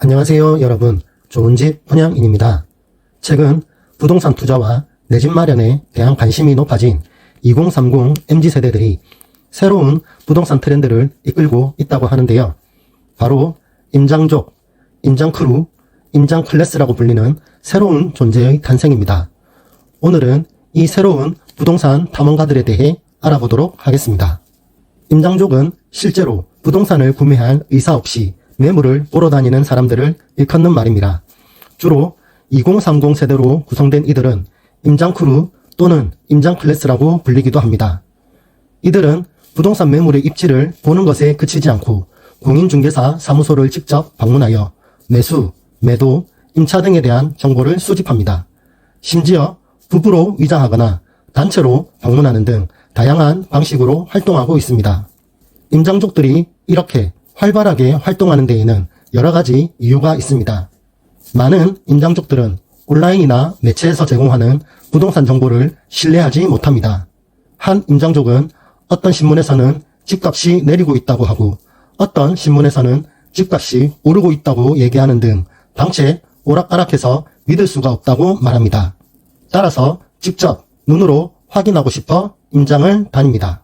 안녕하세요 여러분, 좋은집 분양인입니다. 최근 부동산 투자와 내 집 마련에 대한 관심이 높아진 2030 MZ세대들이 새로운 부동산 트렌드를 이끌고 있다고 하는데요. 바로 임장족, 임장크루, 임장클래스라고 불리는 새로운 존재의 탄생입니다. 오늘은 이 새로운 부동산 탐험가들에 대해 알아보도록 하겠습니다. 임장족은 실제로 부동산을 구매할 의사 없이 매물을 보러 다니는 사람들을 일컫는 말입니다. 주로 2030 세대로 구성된 이들은 임장크루 또는 임장클래스라고 불리기도 합니다. 이들은 부동산 매물의 입지를 보는 것에 그치지 않고 공인중개사 사무소를 직접 방문하여 매수, 매도, 임차 등에 대한 정보를 수집합니다. 심지어 부부로 위장하거나 단체로 방문하는 등 다양한 방식으로 활동하고 있습니다. 임장족들이 이렇게 활발하게 활동하는 데에는 여러가지 이유가 있습니다. 많은 임장족들은 온라인이나 매체에서 제공하는 부동산 정보를 신뢰하지 못합니다. 한 임장족은 어떤 신문에서는 집값이 내리고 있다고 하고 어떤 신문에서는 집값이 오르고 있다고 얘기하는 등 당최 오락가락해서 믿을 수가 없다고 말합니다. 따라서 직접 눈으로 확인하고 싶어 임장을 다닙니다.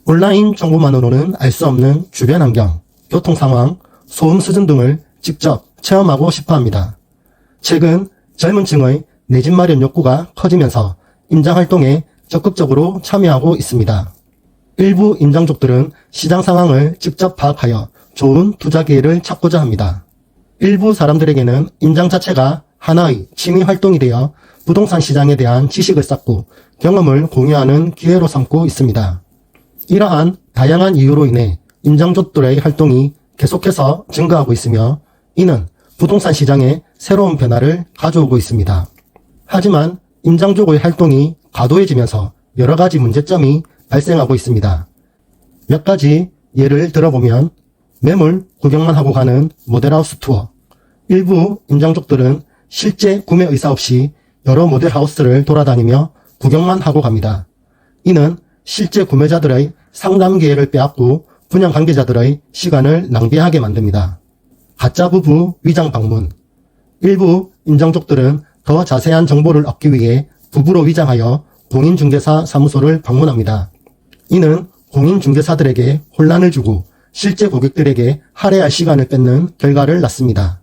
온라인 정보만으로는 알 수 없는 주변 환경, 교통 상황, 소음 수준 등을 직접 체험하고 싶어 합니다. 최근 젊은 층의 내 집 마련 욕구가 커지면서 임장 활동에 적극적으로 참여하고 있습니다. 일부 임장족들은 시장 상황을 직접 파악하여 좋은 투자 기회를 찾고자 합니다. 일부 사람들에게는 임장 자체가 하나의 취미 활동이 되어 부동산 시장에 대한 지식을 쌓고 경험을 공유하는 기회로 삼고 있습니다. 이러한 다양한 이유로 인해 임장족들의 활동이 계속해서 증가하고 있으며 이는 부동산 시장에 새로운 변화를 가져오고 있습니다. 하지만 임장족의 활동이 과도해지면서 여러가지 문제점이 발생하고 있습니다. 몇 가지 예를 들어보면 매물 구경만 하고 가는 모델하우스 투어, 일부 임장족들은 실제 구매 의사 없이 여러 모델하우스를 돌아다니며 구경만 하고 갑니다. 이는 실제 구매자들의 상담 기회를 빼앗고 분양 관계자들의 시간을 낭비하게 만듭니다. 가짜 부부 위장 방문, 일부 임장족들은 더 자세한 정보를 얻기 위해 부부로 위장하여 공인중개사 사무소를 방문합니다. 이는 공인중개사들에게 혼란을 주고 실제 고객들에게 할애할 시간을 뺏는 결과를 낳습니다.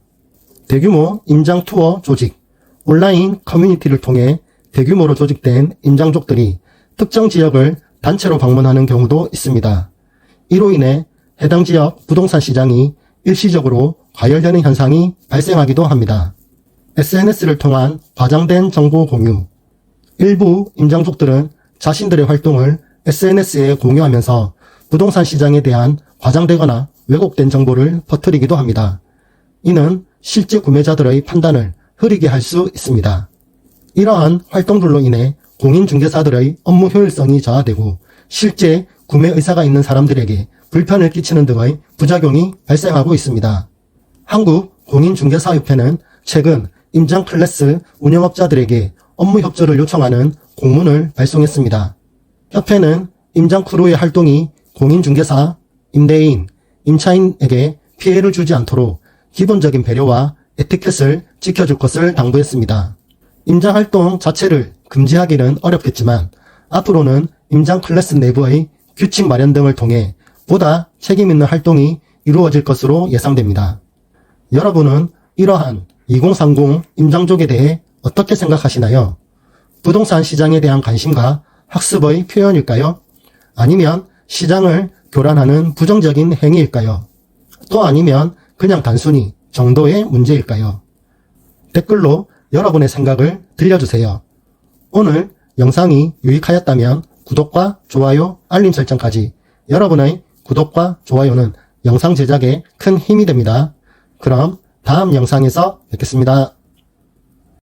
대규모 임장 투어 조직, 온라인 커뮤니티를 통해 대규모로 조직된 임장족들이 특정 지역을 단체로 방문하는 경우도 있습니다. 이로 인해 해당 지역 부동산 시장이 일시적으로 과열되는 현상이 발생하기도 합니다. SNS를 통한 과장된 정보 공유, 일부 임장족들은 자신들의 활동을 SNS에 공유하면서 부동산 시장에 대한 과장되거나 왜곡된 정보를 퍼뜨리기도 합니다. 이는 실제 구매자들의 판단을 흐리게 할 수 있습니다. 이러한 활동들로 인해 공인중개사들의 업무 효율성이 저하되고 실제 구매 의사가 있는 사람들에게 불편을 끼치는 등의 부작용이 발생하고 있습니다. 한국공인중개사협회는 최근 임장클래스 운영업자들에게 업무 협조를 요청하는 공문을 발송했습니다. 협회는 임장크루의 활동이 공인중개사, 임대인, 임차인에게 피해를 주지 않도록 기본적인 배려와 에티켓을 지켜줄 것을 당부했습니다. 임장활동 자체를 금지하기는 어렵겠지만 앞으로는 임장클래스 내부의 규칙 마련 등을 통해 보다 책임있는 활동이 이루어질 것으로 예상됩니다. 여러분은 이러한 2030 임장족에 대해 어떻게 생각하시나요? 부동산 시장에 대한 관심과 학습의 표현일까요? 아니면 시장을 교란하는 부정적인 행위일까요? 또 아니면 그냥 단순히 정도의 문제일까요? 댓글로 여러분의 생각을 들려주세요. 오늘 영상이 유익하였다면 구독과 좋아요, 알림 설정까지. 여러분의 구독과 좋아요는 영상 제작에 큰 힘이 됩니다. 그럼 다음 영상에서 뵙겠습니다.